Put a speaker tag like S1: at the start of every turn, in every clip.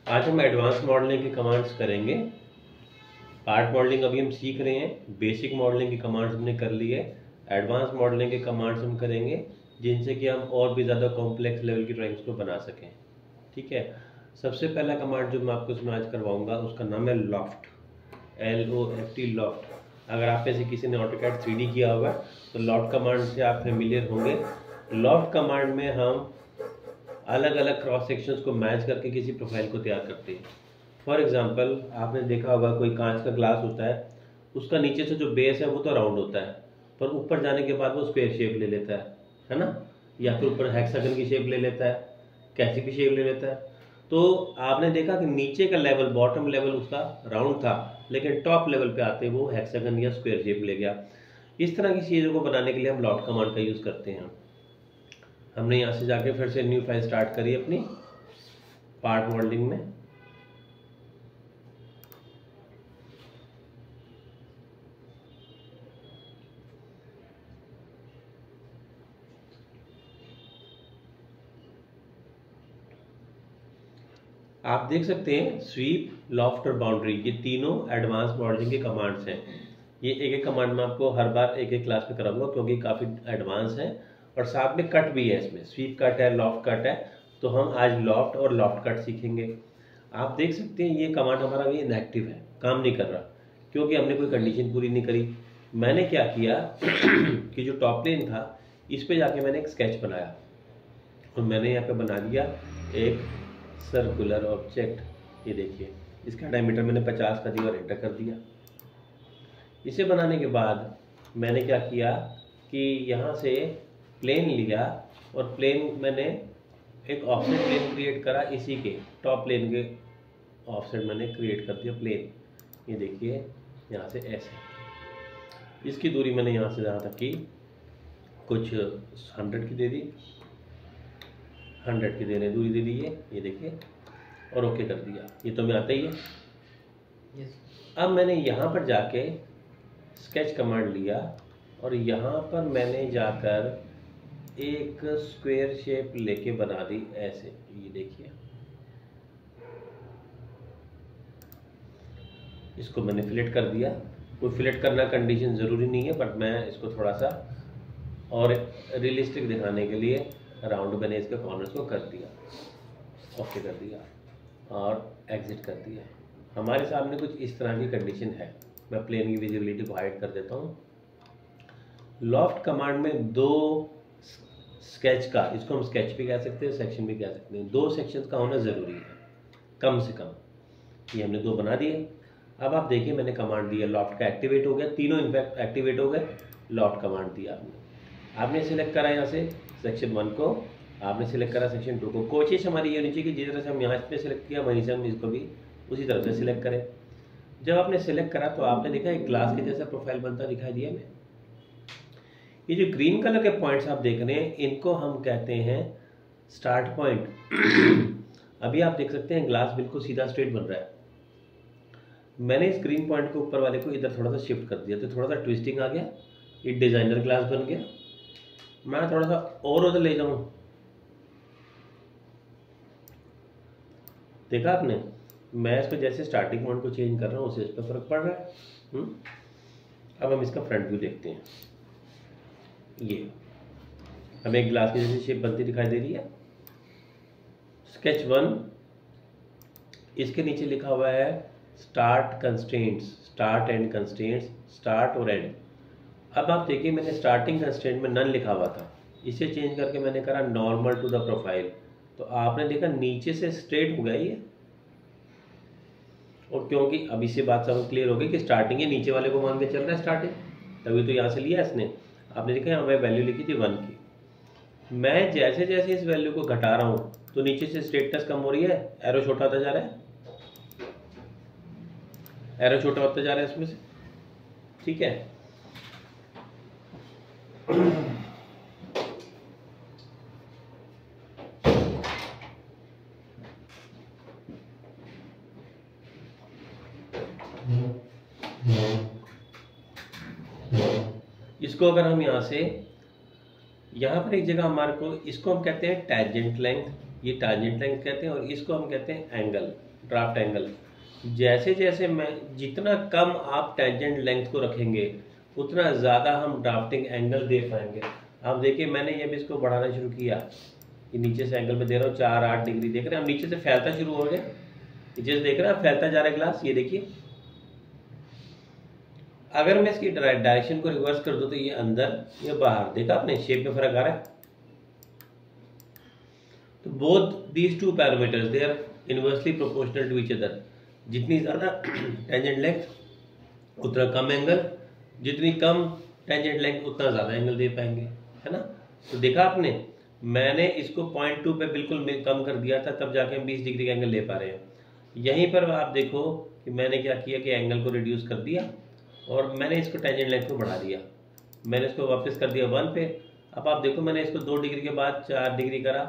S1: आज हम advance modelling की कमांड्स करेंगे। पार्ट मॉडलिंग अभी हम सीख रहे हैं, बेसिक मॉडलिंग की कमांड्स हमने कर ली है। एडवांस मॉडलिंग के कमांड्स हम करेंगे जिनसे कि हम और भी ज़्यादा कॉम्प्लेक्स लेवल की ड्राइंग्स को बना सकें। ठीक है, सबसे पहला कमांड जो मैं आपको इसमें आज करवाऊंगा उसका नाम है लॉफ्ट, LOFT, लॉफ्ट। अगर आप में से किसी ने ऑटोकैड 3D किया होगा तो लॉफ्ट कमांड से आप फेमिलियर होंगे। लॉफ्ट कमांड में हम अलग अलग क्रॉस सेक्शंस को मैच करके किसी प्रोफाइल को तैयार करते हैं। फॉर एग्जांपल, आपने देखा होगा कोई कांच का ग्लास होता है, उसका नीचे से जो बेस है वो तो राउंड होता है, पर ऊपर जाने के बाद वो स्क्वायर शेप ले लेता है ना, या फिर ऊपर हेक्सागन की शेप ले लेता है, कैसी भी शेप ले लेता है। तो आपने देखा कि नीचे का लेवल, बॉटम लेवल उसका राउंड था, लेकिन टॉप लेवल पे आते वो हेक्सागन या स्क्वायर शेप ले गया। इस तरह की चीज़ों को बनाने के लिए हम लॉफ्ट कमांड का यूज़ करते हैं। हमने यहाँ से जाके फिर से न्यू फाइल स्टार्ट करी अपनी पार्ट मॉडलिंग में। आप देख सकते हैं स्वीप, लॉफ्ट और बाउंड्री, ये तीनों एडवांस मॉडलिंग के कमांड्स हैं। ये एक एक कमांड मैं आपको हर बार एक एक क्लास में कराऊंगा क्योंकि काफ़ी एडवांस है, और साथ में कट भी है। इसमें स्वीप कट है, लॉफ्ट कट है, तो हम आज लॉफ्ट और लॉफ्ट कट सीखेंगे। आप देख सकते हैं ये कमांड हमारा अभी इनएक्टिव है, काम नहीं कर रहा क्योंकि हमने कोई कंडीशन पूरी नहीं करी। मैंने क्या किया कि जो टॉप प्लेन था इस पे जाके मैंने एक स्केच बनाया और मैंने यहाँ पे बना दिया एक सर्कुलर ऑब्जेक्ट। ये देखिए, इसका डायमीटर मैंने 50 का दिया और एंटर कर दिया। इसे बनाने के बाद मैंने क्या किया कि यहाँ से प्लेन लिया और प्लेन मैंने एक ऑफसेट प्लेन क्रिएट करा, इसी के टॉप प्लेन के ऑफसेट मैंने क्रिएट कर दिया प्लेन। ये देखिए यहाँ से ऐसे, इसकी दूरी मैंने यहाँ से जहाँ तक की कुछ 100 की दे दी, 100 की देने दूरी दे दी है, ये देखिए, और ओके कर दिया। ये तो मैं आता ही है। अब मैंने यहाँ पर जाके स्केच कमांड लिया और यहाँ पर मैंने जाकर एक स्क्वायर शेप लेके बना दी ऐसे। ये देखिए, इसको मैंने फिलेट कर दिया। कोई फिलेट करना कंडीशन ज़रूरी नहीं है, बट मैं इसको थोड़ा सा और रियलिस्टिक दिखाने के लिए राउंड मैंने इसके कॉर्नर्स को कर दिया, ओके कर दिया और एग्जिट कर दिया। हमारे सामने कुछ इस तरह की कंडीशन है। मैं प्लेन की विजिबिलिटी को हाइड कर देता हूँ। लॉफ्ट कमांड में दो स्केच का, इसको हम स्केच भी कह सकते हैं, सेक्शन भी कह सकते हैं, दो सेक्शन का होना ज़रूरी है कम से कम। ये हमने दो बना दिए। अब आप देखिए मैंने कमांड दिया, लॉफ्ट का एक्टिवेट हो गया, तीनों इनफैक्ट एक्टिवेट हो गए। लॉफ्ट कमांड दिया आपने सिलेक्ट करा यहाँ से सेक्शन 1 को, आपने सिलेक्ट करा सेक्शन 2 को। कोशिश हमारी ये होनी चाहिए कि जिस तरह से हम यहाँ पे सिलेक्ट किया वहीं से हम इसको भी उसी तरह से सिलेक्ट करें। जब आपने सिलेक्ट करा तो आपने देखा एक ग्लास के जैसा प्रोफाइल बनता दिखाई दिया हमें। ये जो ग्रीन कलर के पॉइंट्स आप देख रहे हैं इनको हम कहते हैं स्टार्ट पॉइंट। अभी आप देख सकते हैं ग्लास बिल्कुल सीधा स्ट्रेट बन रहा है। मैंने इस ग्रीन पॉइंट को ऊपर वाले को इधर थोड़ा सा शिफ्ट कर दिया तो थोड़ा सा ट्विस्टिंग आ गया, ये डिजाइनर ग्लास बन गया। मैं थोड़ा सा और उधर ले जाऊं, देखा आपने, मैं इस पर जैसे स्टार्टिंग पॉइंट को चेंज कर रहा हूँ उससे इस पर फर्क पड़ रहा है। अब हम इसका फ्रंट व्यू देखते हैं। ये हमें एक ग्लास की जैसी शेप बनती दिखाई दे रही है। स्केच 1, इसके नीचे लिखा हुआ है start constraints, start and constraints, start और एंड। अब आप देखिए मैंने स्टार्टिंग कंस्ट्रेंट में नन लिखा हुआ था, इसे चेंज करके मैंने करा नॉर्मल टू द प्रोफाइल, तो आपने देखा नीचे से स्ट्रेट हो गया ये। और क्योंकि अब इससे बात सब क्लियर हो गई कि स्टार्टिंग है, नीचे वाले को मान के चल रहा है स्टार्टिंग, तभी तो यहाँ से लिया इसने। आपने देखा यहाँ मैं वैल्यू लिखी थी 1 की। मैं जैसे जैसे इस वैल्यू को घटा रहा हूँ तो नीचे से स्ट्रेटनेस कम हो रही है, एरो छोटा होता जा रहा है, एरो छोटा होता जा रहा है इसमें से। ठीक है, इसको अगर हम यहाँ से, यहाँ पर एक जगह हमारे को, इसको हम कहते हैं टैंजेंट लेंथ, ये टैंजेंट लेंथ कहते हैं, और इसको हम कहते हैं एंगल। Draft angle. जैसे जैसे मैं जितना कम आप टेंजेंट लेंथ को रखेंगे उतना ज़्यादा हम ड्राफ्टिंग एंगल दे पाएंगे। आप देखिए मैंने ये भी इसको बढ़ाना शुरू किया, ये नीचे से एंगल में दे रहा हूँ 4-8 डिग्री, देख रहे हैं हम नीचे से फैलता शुरू हो गया, नीचे से देख रहे हैं फैलता जा रहा है ग्लास। ये देखिए अगर मैं इसकी डायरेक्शन को रिवर्स कर दूं तो ये अंदर ये बाहर, देखा आपने शेप में फर्क आ रहा है। तो both these two parameters they are inversely proportional to each other. जितनी ज़्यादा टेंजेंट लेंथ उतना कम एंगल, जितनी कम टेंजेंट लेंथ उतना ज़्यादा एंगल दे पाएंगे, है ना। तो देखा आपने मैंने इसको 0.2 पे बिल्कुल कम कर दिया था, तब जाके हम 20 डिग्री का एंगल ले पा रहे हैं। यहीं पर आप देखो कि मैंने क्या किया कि एंगल को रिड्यूस कर दिया और मैंने इसको टेंजेंट लेंथ को बढ़ा दिया, मैंने इसको वापस कर दिया 1 पे। अब आप देखो मैंने इसको 2 डिग्री के बाद 4 डिग्री करा,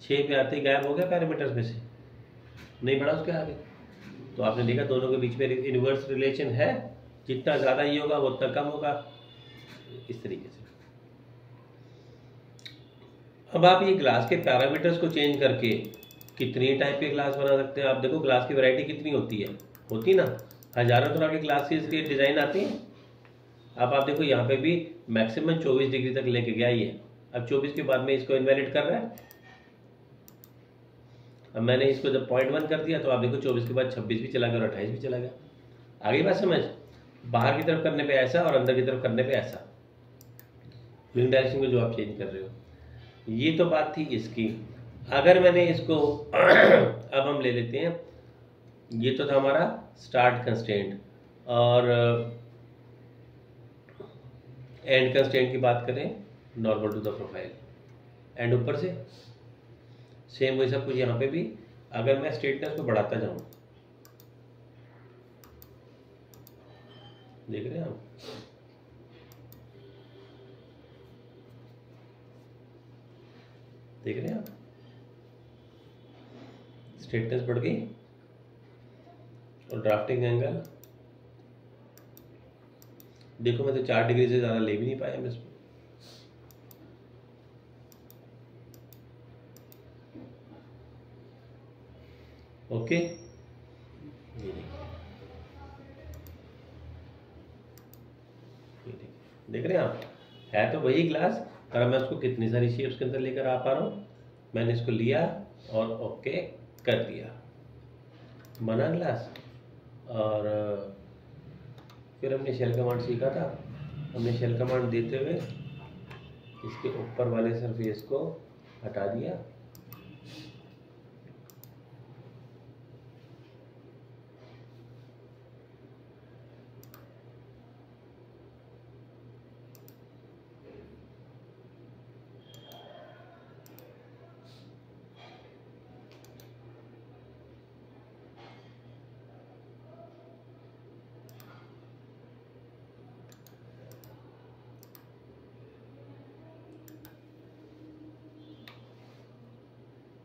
S1: 6 पे आते ही गायब हो गया पैरामीटर्स में से, नहीं बढ़ा उसके आगे। तो आपने देखा दोनों के बीच में इनवर्स रिलेशन है, जितना ज़्यादा ये होगा वो उतना कम होगा, इस तरीके से। अब आप ये ग्लास के पैरामीटर्स को चेंज करके कितनी टाइप के ग्लास बना सकते हैं। आप देखो ग्लास की वैरायटी कितनी होती है, होती ना, हजारों तरह के ग्लासेस के डिज़ाइन आती हैं। अब आप देखो यहाँ पे भी मैक्सिमम 24 डिग्री तक लेके गया ही है, अब 24 के बाद में इसको इनवैलिड कर रहा है। अब मैंने इसको जब 0.1 कर दिया तो आप देखो 24 के बाद 26 भी चला गया और 28 भी चला गया। आगे बात समझ, बाहर की तरफ करने पे ऐसा और अंदर की तरफ करने पे ऐसा, विंग डायरेक्शन को जो आप चेंज कर रहे हो। ये तो बात थी इसकी। अगर मैंने इसको अब हम ले लेते हैं, ये तो था हमारा स्टार्ट कंस्ट्रेंट, और एंड कंस्ट्रेंट की बात करें normal to the profile, and ऊपर से सेम वही सब कुछ यहाँ पे भी। अगर मैं स्ट्रेटनेस को बढ़ाता जाऊँ, देख रहे हैं आप, देख रहे हैं आप, स्ट्रेटनेस बढ़ गई और ड्राफ्टिंग एंगल देखो मैं तो 4 डिग्री से ज़्यादा ले भी नहीं पाया मैं इसमें। ओके, देख रहे हैं आप, है तो वही ग्लास, और मैं उसको कितनी सारी शेप्स के अंदर लेकर आ पा रहा हूँ। मैंने इसको लिया और ओके कर दिया, बना ग्लास। और फिर हमने शेल कमांड सीखा था, हमने शेल कमांड देते हुए इसके ऊपर वाले सरफेस को हटा दिया,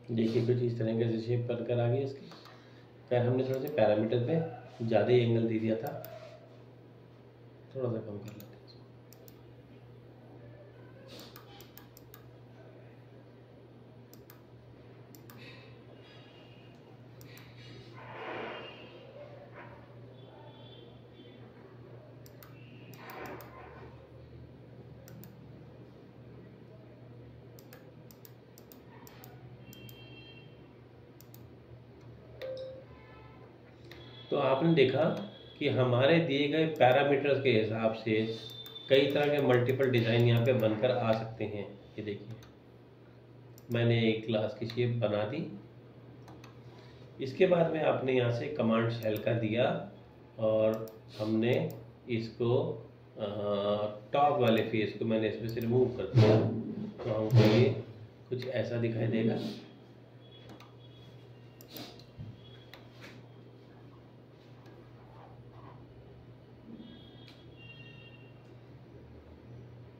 S1: देखिए कुछ इस तरह से शेप बनकर आ गई इसकी। खैर हमने थोड़ा सा पैरामीटर पे ज़्यादा ही एंगल दे दिया था, थोड़ा सा कम कर लेते हैं। तो आपने देखा कि हमारे दिए गए पैरामीटर्स के हिसाब से कई तरह के मल्टीपल डिज़ाइन यहाँ पे बनकर आ सकते हैं। ये देखिए मैंने एक ग्लास की शेप बना दी, इसके बाद में आपने यहाँ से कमांड शेल का दिया और हमने इसको टॉप वाले फेस को मैंने इसमें से रिमूव कर दिया, तो हमको ये कुछ ऐसा दिखाई देगा।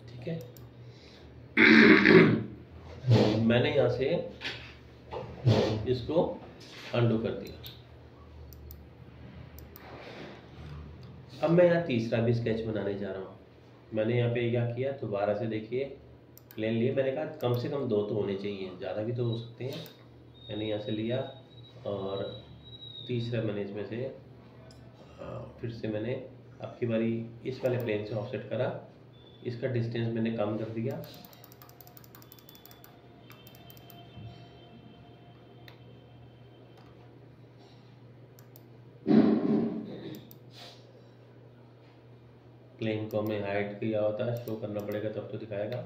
S1: ठीक है, मैंने यहाँ से इसको अंडू कर दिया। अब मैं यहाँ तीसरा भी स्केच बनाने जा रहा हूँ। मैंने यहाँ पे क्या किया, दोबारा से देखिए प्लेन लिए, मैंने कहा कम से कम 2 तो होने चाहिए, ज़्यादा भी तो हो सकते हैं। मैंने यहाँ से लिया और तीसरा मैंने इसमें से फिर से मैंने अब की बारी इस वाले प्लेन से ऑफसेट करा, इसका डिस्टेंस मैंने कम कर दिया। प्लेन को हमें हाइट किया होता है, शो करना पड़ेगा तब तो दिखाएगा।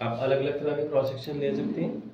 S1: आप अलग अलग तरह के क्रॉस सेक्शन ले सकते हैं।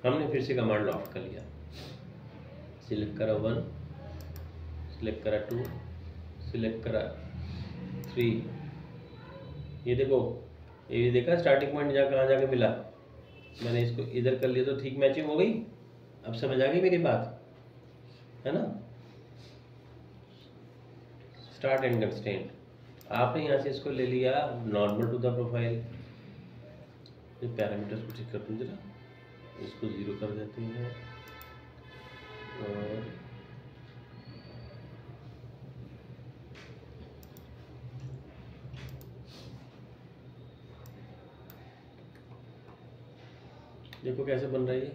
S1: हमने फिर से कमांड लॉफ्ट कर लिया, सिलेक्ट करा 1, सिलेक्ट करा 2, सिलेक्ट करा 3। ये देखो, ये देखा स्टार्टिंग पॉइंट जहाँ कहाँ जाके मिला, मैंने इसको इधर कर लिया तो ठीक मैचिंग हो गई। अब समझ आ गई मेरी बात, है ना। स्टार्ट एंड कंस्ट्रेंट, आपने यहाँ से इसको ले लिया नॉर्मल टू द प्रोफाइल। ये पैरामीटर्स को चेक करते हैं जरा, इसको 0 कर देते हैं और देखो कैसे बन रही है,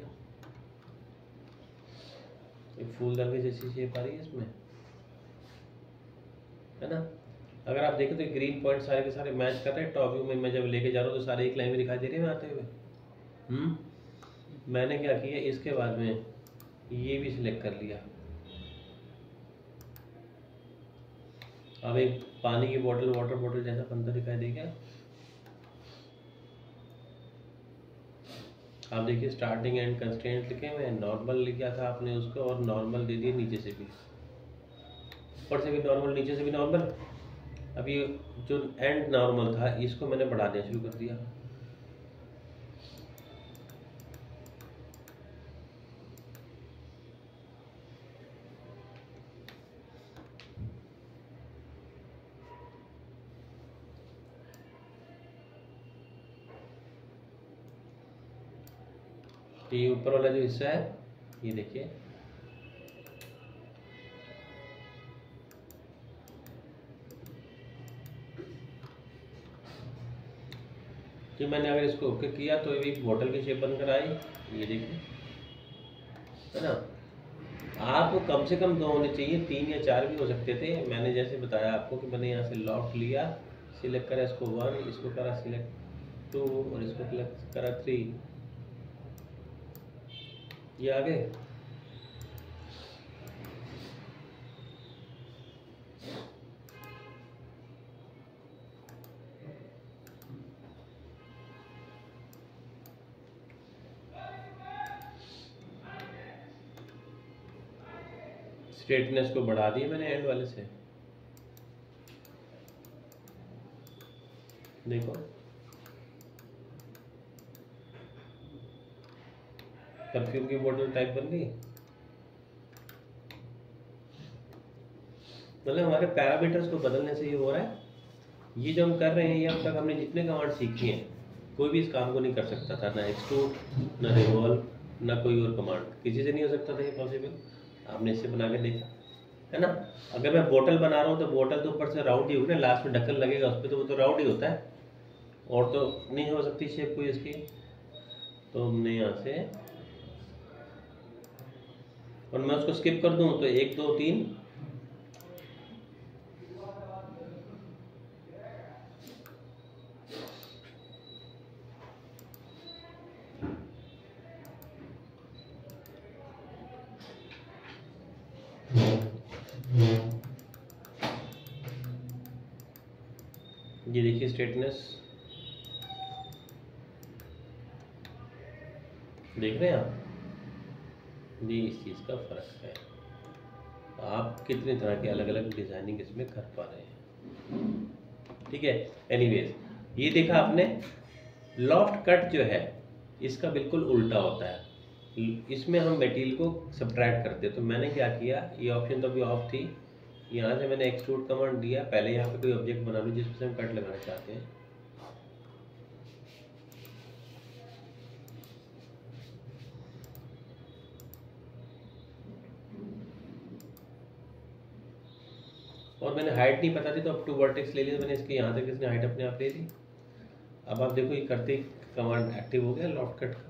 S1: एक फूलदार की जैसी शेप आ रही है इसमें, है ना। अगर आप देखें तो ग्रीन पॉइंट सारे के सारे मैच कर रहे हैं। टॉप व्यू में मैं जब लेके जा रहा हूँ तो सारे एक लाइन में दिखाई दे रहे हैं आते हुए। मैंने क्या किया, इसके बाद में ये भी सिलेक्ट कर लिया। अब एक पानी की बोतल, वाटर बोतल जैसा पंता दिखाई देगा। आप देखिए स्टार्टिंग एंड कंस्ट्रेंट लिखे हुए हैं, नॉर्मल लिखा था आपने उसको और नॉर्मल दे दिए नीचे से भी, ऊपर से भी नॉर्मल, नीचे से भी नॉर्मल। अब ये जो एंड नॉर्मल था इसको मैंने बढ़ा देना शुरू कर दिया। तो ये ऊपर वाला जो हिस्सा है ये देखिए, कि मैंने अगर इसको ओके किया तो ये भी बोतल की शेप बनकर आई, ये देखिए, है ना। आपको कम से कम 2 होने चाहिए, 3 या 4 भी हो सकते थे। मैंने जैसे बताया आपको कि मैंने यहाँ से लॉफ्ट लिया, सिलेक्ट करा इसको 1, इसको करा सिलेक्ट 2 और इसको सिलेक्ट करा 3, ये आ गए। स्ट्रेटनेस को बढ़ा दिया मैंने एंड वाले से, देखो परफ्यूम की बोतल टाइप बन गई। मतलब हमारे पैरामीटर्स को बदलने से ये हो रहा है। ये जो हम कर रहे हैं, ये अब तक हमने जितने कमांड सीखी हैं, कोई भी इस काम को नहीं कर सकता था, ना एक्सट्रूड, ना रिवॉल्व, ना कोई और कमांड, किसी से नहीं हो सकता था ये पॉसिबल। आपने इससे बना के देखा, है ना। अगर मैं बोतल बना रहा हूँ तो बोतल तो ऊपर से राउंड ही होगी ना, लास्ट में ढक्कन लगेगा उस पर, तो वो तो राउंड ही होता है, और तो नहीं हो सकती शेप कोई इसकी। तो हमने यहाँ से, और मैं उसको स्किप कर दूँ तो 1 2 3, ये देखिए स्ट्रेटनेस, देख रहे हैं आप, ये इस चीज़ का फ़र्क है। आप कितने तरह के अलग अलग डिज़ाइनिंग इसमें कर पा रहे हैं, ठीक है। एनीवेज ये देखा आपने, लॉफ्ट कट जो है इसका बिल्कुल उल्टा होता है, इसमें हम मटेरियल को सब्ट्रैक्ट करते हैं। तो मैंने क्या किया, ये ऑप्शन तो अभी ऑफ थी, यहाँ से मैंने एक्सट्रूड कमांड दिया, पहले यहाँ पे कोई ऑब्जेक्ट बना लूँ जिसमें से हम कट लगाना चाहते हैं। और मैंने हाइट नहीं पता थी तो अब 2 वर्टेक्स ले लिया, मैंने इसके यहाँ तक इसने हाइट अपने आप ले ली। अब आप देखो ये करते ही कमांड एक्टिव हो गया लॉफ्ट कट का।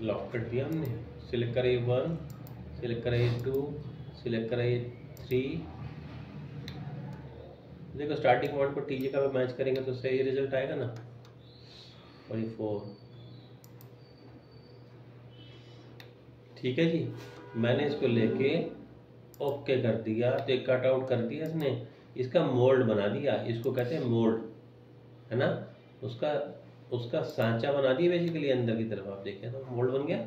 S1: लॉफ्ट कट दिया हमने, सिलेक्ट करा ये 1, सिलेक्ट करा ये 2, सिलेक्ट करा ये 3। देखो स्टार्टिंग पॉइंट को टी का मैच करेंगे तो सही रिजल्ट आएगा ना। और ये 4, ठीक है जी। मैंने इसको लेके ओके कर दिया, तो एक कट आउट कर दिया इसने, इसका मोल्ड बना दिया, इसको कहते हैं मोल्ड, है ना। उसका सांचा बना दिया बेसिकली अंदर की तरफ, आप देखें तो मोल्ड बन गया।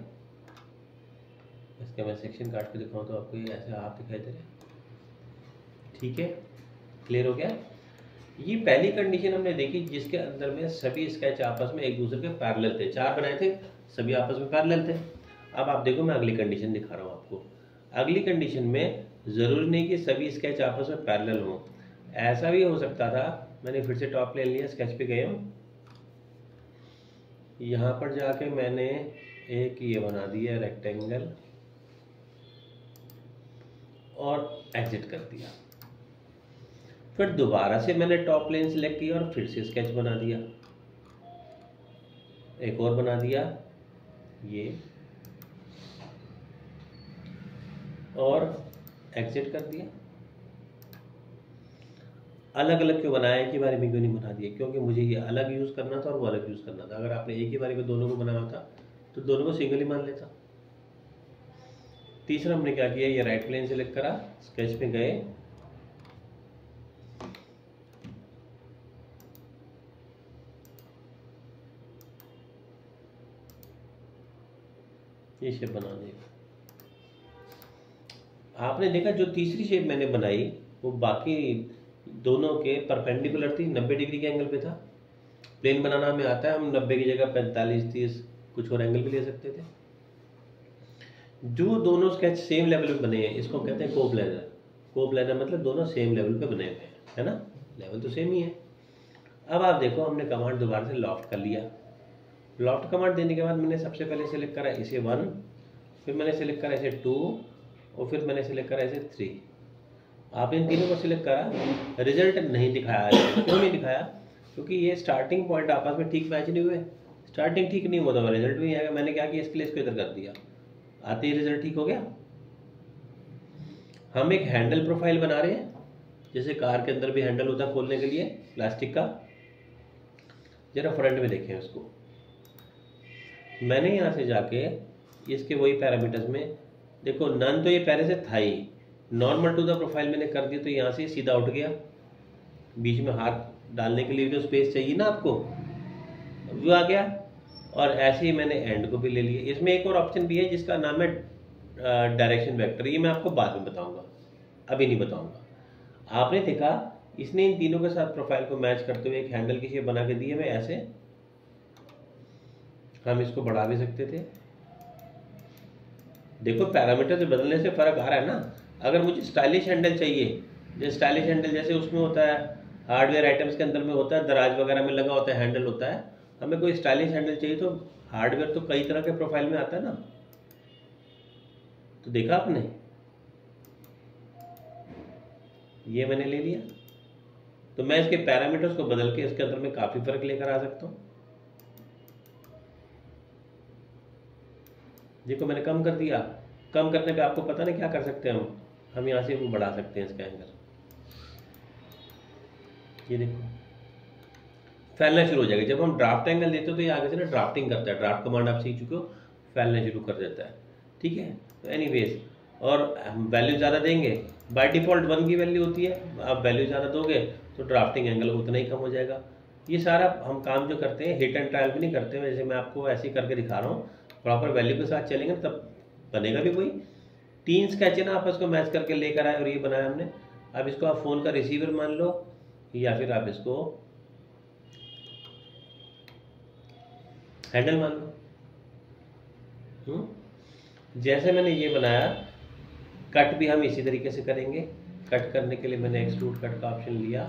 S1: इसका मैं सेक्शन काट के दिखाऊं तो आपको ये ऐसे हाथ दिखाई दे रहे, ठीक है, क्लियर हो गया। ये पहली कंडीशन हमने देखी जिसके अंदर में सभी स्केच आपस में एक दूसरे के पैरेलल थे, 4 बनाए थे, सभी आपस में पैरेलल थे। अब आप देखो मैं अगली कंडीशन दिखा रहा हूँ आपको। अगली कंडीशन में ज़रूरी नहीं कि सभी स्केच आपस में पैरेलल हों, ऐसा भी हो सकता था। मैंने फिर से टॉप ले लिया, स्केच पे गए हूँ, यहाँ पर जाके मैंने एक ये बना दिया रेक्टेंगल और एग्जिट कर दिया। फिर दोबारा से मैंने टॉप प्लेन सिलेक्ट किया और फिर से स्केच बना दिया, एक और बना दिया ये, और एग्जिट कर दिया। अलग अलग क्यों बनाया, एक ही बारे में क्यों नहीं बना दिया? क्योंकि मुझे ये अलग यूज़ करना था और वो अलग यूज़ करना था। अगर आपने एक ही बारे में दोनों को बनाया था तो दोनों को सिंगल ही मान लेता। तीसरा हमने क्या किया, ये राइट प्लेन सेलेक्ट करा, स्केच में गए, ये शेप बना दी। आपने देखा जो तीसरी शेप मैंने बनाई वो बाकी दोनों के परपेंडिकुलर थी, 90 डिग्री के एंगल पे था। प्लेन बनाना हमें आता है, हम 90 की जगह 45, 30 कुछ और एंगल भी ले सकते थे। जो दोनों स्केच सेम लेवल पे बने हैं इसको कहते हैं कोप्लैनर। कोप्लैनर मतलब दोनों सेम लेवल पे बने हुए हैं, है ना, लेवल तो सेम ही है। अब आप देखो हमने कमांड दोबारा से लॉफ्ट कर लिया। लॉफ्ट कमांड देने के बाद मैंने सबसे पहले सेलेक्ट करा इसे 1, फिर मैंने सेलेक्ट करा इसे 2 और फिर मैंने सेलेक्ट करा इसे 3। आप इन तीनों को सिलेक्ट करा, रिजल्ट नहीं दिखाया। क्यों नहीं दिखाया? क्योंकि ये स्टार्टिंग पॉइंट आपस में ठीक मैच नहीं हुए। स्टार्टिंग ठीक नहीं हुआ तो रिजल्ट भी नहीं आएगा। मैंने क्या किया, इसके लिए इसको इधर कर दिया, आते ही रिजल्ट ठीक हो गया। हम एक हैंडल प्रोफाइल बना रहे हैं, जैसे कार के अंदर भी हैंडल होता है खोलने के लिए प्लास्टिक का। जरा फ्रंट में देखें उसको। मैंने यहाँ से जाके इसके वही पैरामीटर्स में देखो, नन तो ये पहले से था ही, नॉर्मल टू द प्रोफाइल मैंने कर दिया तो यहाँ से सीधा उठ गया। बीच में हाथ डालने के लिए जो स्पेस चाहिए ना आपको, वो आ गया। और ऐसे ही मैंने एंड को भी ले लिया। इसमें एक और ऑप्शन भी है जिसका नाम है डायरेक्शन वेक्टर। ये मैं आपको बाद में बताऊंगा, अभी नहीं बताऊंगा। आपने देखा इसने इन तीनों के साथ प्रोफाइल को मैच करते हुए एक हैंडल की शेप बना के दी है। मैं ऐसे हम इसको बढ़ा भी सकते थे। देखो पैरामीटर से बदलने से फर्क आ रहा है ना। अगर मुझे स्टाइलिश हैंडल चाहिए, जैसे स्टाइलिश हैंडल जैसे उसमें होता है, हार्डवेयर आइटम्स के अंदर में होता है, दराज वगैरह में लगा होता है, हैंडल होता है। हमें कोई स्टाइलिश हैंडल चाहिए तो हार्डवेयर तो कई तरह के प्रोफाइल में आता है ना। तो देखा आपने, ये मैंने ले लिया। तो मैं इसके पैरामीटर्स को बदल के इसके अंदर में काफी फर्क लेकर आ सकता हूं। देखो मैंने कम कर दिया। कम करने पे आपको पता नहीं क्या कर सकते हैं हम यहाँ से बढ़ा सकते हैं इसका एंगल। ये देखो फैलना शुरू हो जाएगा। जब हम ड्राफ्ट एंगल देते हो तो ये आगे से ना ड्राफ्टिंग करता है। ड्राफ्ट कमांड आप सीख चुके हो, फैलना शुरू कर देता है। ठीक है, तो एनीवेज, और हम वैल्यू ज़्यादा देंगे बाय डिफ़ॉल्ट 1 की वैल्यू होती है, आप वैल्यू ज़्यादा दोगे तो ड्राफ्टिंग एंगल उतना ही कम हो जाएगा। ये सारा हम काम जो करते हैं हिट एंड ट्रायल भी नहीं करते हैं, जैसे मैं आपको ऐसे ही करके दिखा रहा हूँ, प्रॉपर वैल्यू के साथ चलेंगे तब बनेगा भी वही। 3 स्केच है ना, आपस को मैच करके लेकर आए और ये बनाया हमने। अब इसको आप फ़ोन का रिसीवर मान लो या फिर आप इसको हैंडल मान लो। जैसे मैंने ये बनाया, कट भी हम इसी तरीके से करेंगे। कट करने के लिए मैंने एक्सट्रूड कट का ऑप्शन लिया,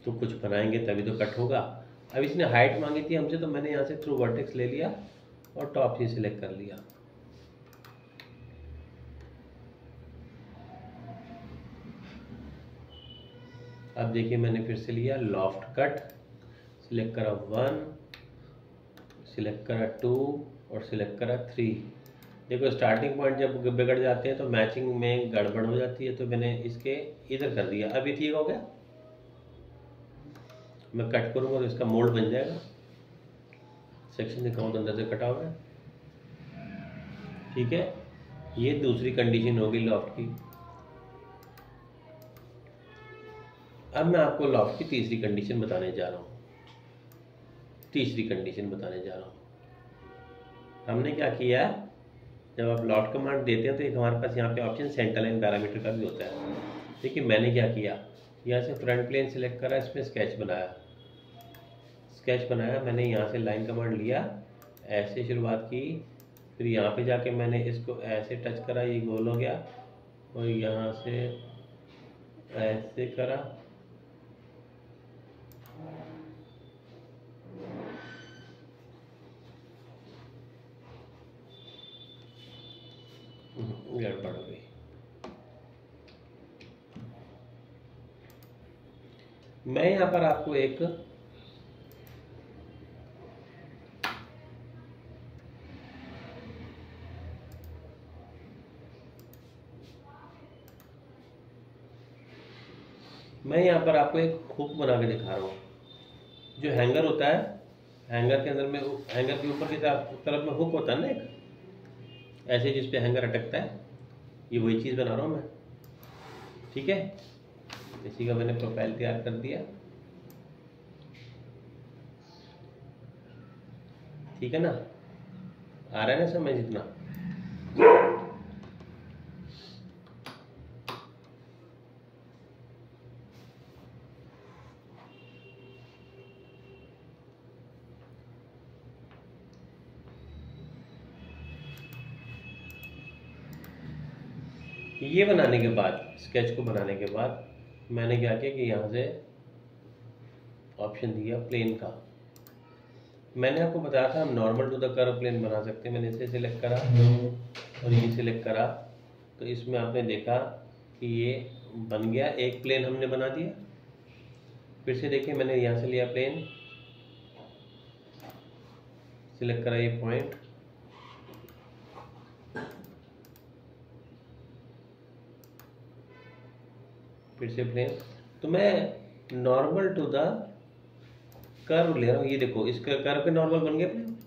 S1: तो कुछ बनाएंगे तभी तो कट होगा। अब इसने हाइट मांगी थी हमसे, तो मैंने यहाँ से थ्रू वर्टेक्स ले लिया और टॉप ही सिलेक्ट कर लिया। अब देखिए मैंने फिर से लिया लॉफ्ट कट, सिलेक्ट करा 1, सिलेक्ट करा 2 और सिलेक्ट करा 3। देखो स्टार्टिंग पॉइंट जब बिगड़ जाते हैं तो मैचिंग में गड़बड़ हो जाती है, तो मैंने इसके इधर कर दिया। अब ये ठीक हो गया। मैं कट करूँगा तो इसका मोल्ड बन जाएगा। सेक्शन दिखाऊँ तो अंदर से कटा हुआ है, ठीक है। ये दूसरी कंडीशन होगी लॉफ्ट की। अब मैं आपको लॉफ्ट की तीसरी कंडीशन बताने जा रहा हूँ। तीसरी कंडीशन बताने जा रहा हूँ। हमने क्या किया, जब आप लॉफ्ट कमांड देते हैं तो एक हमारे पास यहाँ पे ऑप्शन सेंटर लाइन पैरामीटर का भी होता है। देखिए मैंने क्या किया, यहाँ से फ्रंट प्लेन सिलेक्ट करा, इसमें स्केच बनाया। स्केच बनाया मैंने, यहाँ से लाइन कमांड लिया, ऐसे शुरुआत की, फिर यहाँ पे जाके मैंने इसको ऐसे टच करा, ये गोल हो गया, और यहाँ से ऐसे करा, गड़बड़ हो गई। मैं यहाँ पर आपको एक हुक बना के दिखा रहा हूँ। जो हैंगर होता है, हैंगर के अंदर में, हैंगर के ऊपर की तरफ में हुक होता है ना एक, ऐसे जिस पे हैंगर अटकता है, ये वही चीज़ बना रहा हूँ मैं, ठीक है। इसी का मैंने प्रोफाइल तैयार कर दिया, ठीक है ना। आ रहा है ना समझ इतना। ये बनाने के बाद, स्केच को बनाने के बाद मैंने क्या किया कि यहाँ से ऑप्शन दिया प्लेन का। मैंने आपको बताया था हम normal to the curve plane बना सकते हैं। मैंने इसे सिलेक्ट करा और ये सिलेक्ट करा, तो इसमें आपने देखा कि ये बन गया, एक प्लेन हमने बना दिया। फिर से देखिए मैंने यहाँ से लिया प्लेन, सिलेक्ट करा ये पॉइंट, फिर से प्लेन, तो मैं नॉर्मल टू द कर्व ले रहा हूँ। ये देखो इस कर्व पे नॉर्मल बन गया प्लेन।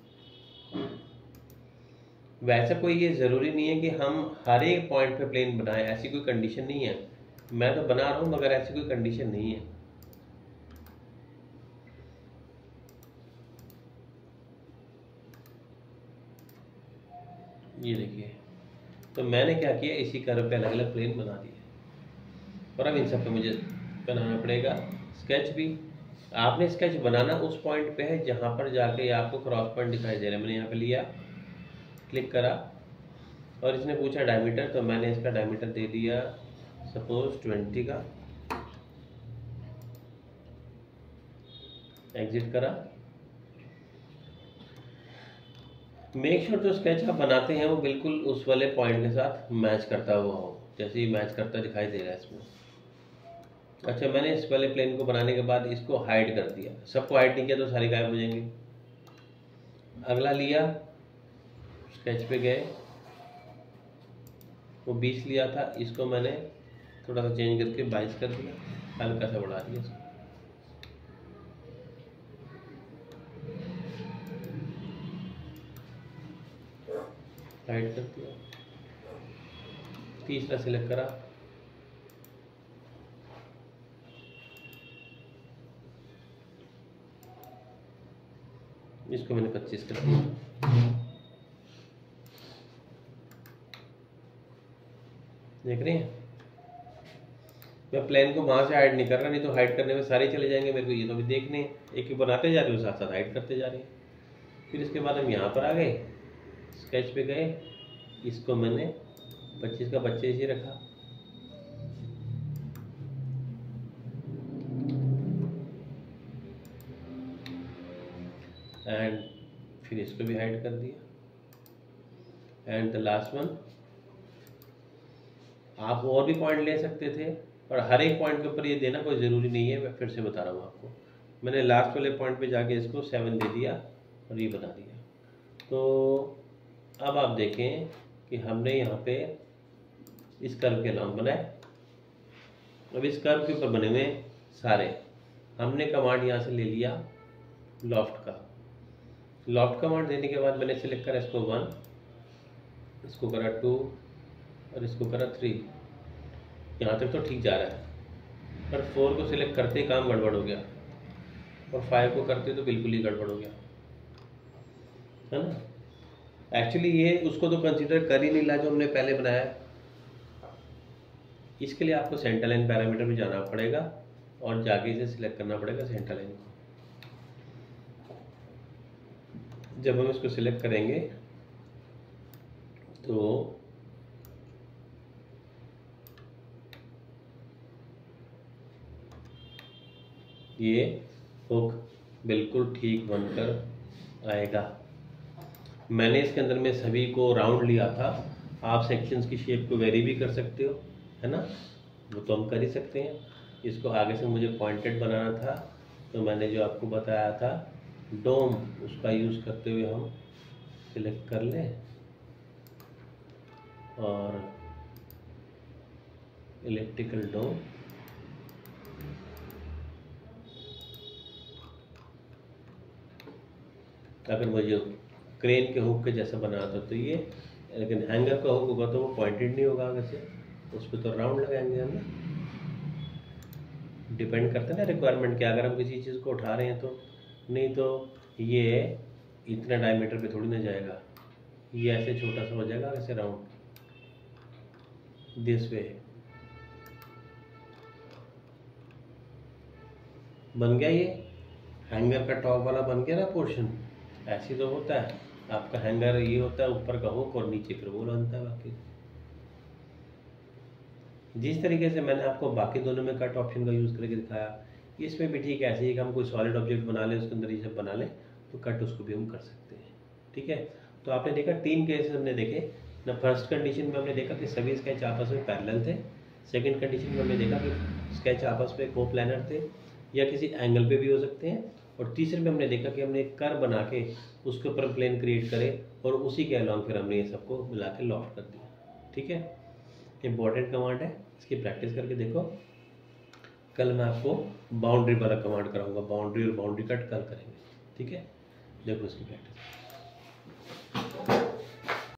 S1: वैसे कोई ये ज़रूरी नहीं है कि हम हर एक पॉइंट पे प्लेन बनाएं, ऐसी कोई कंडीशन नहीं है। मैं तो बना रहा हूँ मगर ऐसी कोई कंडीशन नहीं है। ये देखिए, तो मैंने क्या किया, इसी कर्व पे अलग अलग प्लेन बना दिए, और अब इन सब पे मुझे बनाना पड़ेगा स्केच भी। आपने स्केच बनाना उस पॉइंट पे है जहाँ पर जाके आपको क्रॉस पॉइंट दिखाई दे रहा है। मैंने यहाँ पे लिया, क्लिक करा, और इसने पूछा डायमीटर, तो मैंने इसका डायमीटर दे दिया सपोज 20 का। एग्जिट करा। मेक श्योर जो स्केच आप बनाते हैं वो बिल्कुल उस वाले पॉइंट के साथ मैच करता हुआ हो, जैसे ही मैच करता दिखाई दे रहा है इसमें। अच्छा, मैंने इस वाले प्लेन को बनाने के बाद इसको हाइड कर दिया। सबको हाइड नहीं किया तो सारी गायब हो जाएंगे। अगला लिया, स्केच पे गए, वो 20 लिया था, इसको मैंने थोड़ा सा चेंज करके 22 कर दिया, हल्का सा बढ़ा दिया। हाइड कर दिया, तीसरा सिलेक्ट करा, इसको मैंने 25 कर दिया। देख रहे हैं, मैं प्लेन को वहां से हाइड नहीं कर रहा, नहीं तो हाइड करने में सारे चले जाएंगे मेरे को। ये तो अभी देखने एक एक बनाते जा रहे हो, साथ साथ हाइड करते जा रहे हैं। फिर इसके बाद हम यहाँ पर आ गए, स्केच पे गए, इसको मैंने 25 का 25 ही रखा, एंड फिर इसको भी हाइड कर दिया। एंड द लास्ट वन, आप और भी पॉइंट ले सकते थे, और हर एक पॉइंट के ऊपर ये देना कोई ज़रूरी नहीं है। मैं फिर से बता रहा हूँ आपको, मैंने लास्ट वाले पॉइंट पे जाके इसको 7 दे दिया और ये बता दिया। तो अब आप देखें कि हमने यहाँ पे इस कर्व के लॉन्ग बनाए। अब इस कर्व के ऊपर बने हुए सारे हमने कमांड यहाँ से ले लिया लॉफ्ट का। लॉफ्ट कमांड देने के बाद मैंने सेलेक्ट करा इसको 1, इसको करा 2 और इसको करा 3। यहाँ तक तो ठीक जा रहा है, पर 4 को सिलेक्ट करते ही काम गड़बड़ हो गया, और 5 को करते तो बिल्कुल ही गड़बड़ हो गया, है ना। एक्चुअली ये उसको तो कंसीडर कर ही नहीं रहा जो हमने पहले बनाया। इसके लिए आपको सेंटर लाइन पैरामीटर में जाना पड़ेगा और जाके इसे सिलेक्ट करना पड़ेगा सेंटर लाइन को। जब हम इसको सिलेक्ट करेंगे तो ये हुक बिल्कुल ठीक बनकर आएगा। मैंने इसके अंदर में सभी को राउंड लिया था, आप सेक्शंस की शेप को वेरी भी कर सकते हो, है ना, वो तो हम कर ही सकते हैं। इसको आगे से मुझे पॉइंटेड बनाना था, तो मैंने जो आपको बताया था डोम, उसका यूज़ करते हुए हम सिलेक्ट कर लें और इलेक्ट्रिकल डोम, अगर मुझे क्रेन के हुक के जैसा बनाना था तो ये, लेकिन हैंगर का हुक होगा तो वो पॉइंटेड नहीं होगा आगे से, उस पर तो राउंड लगाएंगे हम। डिपेंड करता है ना रिक्वायरमेंट क्या, अगर हम किसी चीज़ को उठा रहे हैं तो, नहीं तो ये इतना डायमीटर पे थोड़ी ना जाएगा, ये ऐसे छोटा सा हो जाएगा ऐसे राउंड, दिस वे। बन गया ये हैंगर का टॉप वाला बन गया ना पोर्शन। ऐसे तो होता है आपका हैंगर, ये होता है ऊपर का हुक और नीचे फिर वो बनता है। बाकी जिस तरीके से मैंने आपको बाकी दोनों में कट ऑप्शन का यूज़ करके दिखाया, इसमें भी ठीक है। ऐसे ही कि हम कोई सॉलिड ऑब्जेक्ट बना लें, उसके अंदर ये सब बना लें, तो कट उसको भी हम कर सकते हैं। ठीक है, तो आपने देखा 3 केसेस हमने देखे ना। फर्स्ट कंडीशन में हमने देखा कि सभी स्केच आपस में पैरेलल थे। सेकंड कंडीशन में हमने देखा कि स्केच आपस में कोप्लानर थे या किसी एंगल पे भी हो सकते हैं। और तीसरे में हमने देखा कि हमने एक कर्व बना के उसके ऊपर प्लेन क्रिएट करे और उसी के अलॉन्ग फिर हमने ये सबको मिला के लॉफ्ट कर दिया। ठीक है, इंपॉर्टेंट कमांड है, इसकी प्रैक्टिस करके देखो। कल मैं आपको बाउंड्री वाला कमांड कराऊंगा, बाउंड्री और बाउंड्री कट कल करेंगे। ठीक है, देखो इसकी प्रैक्टिस।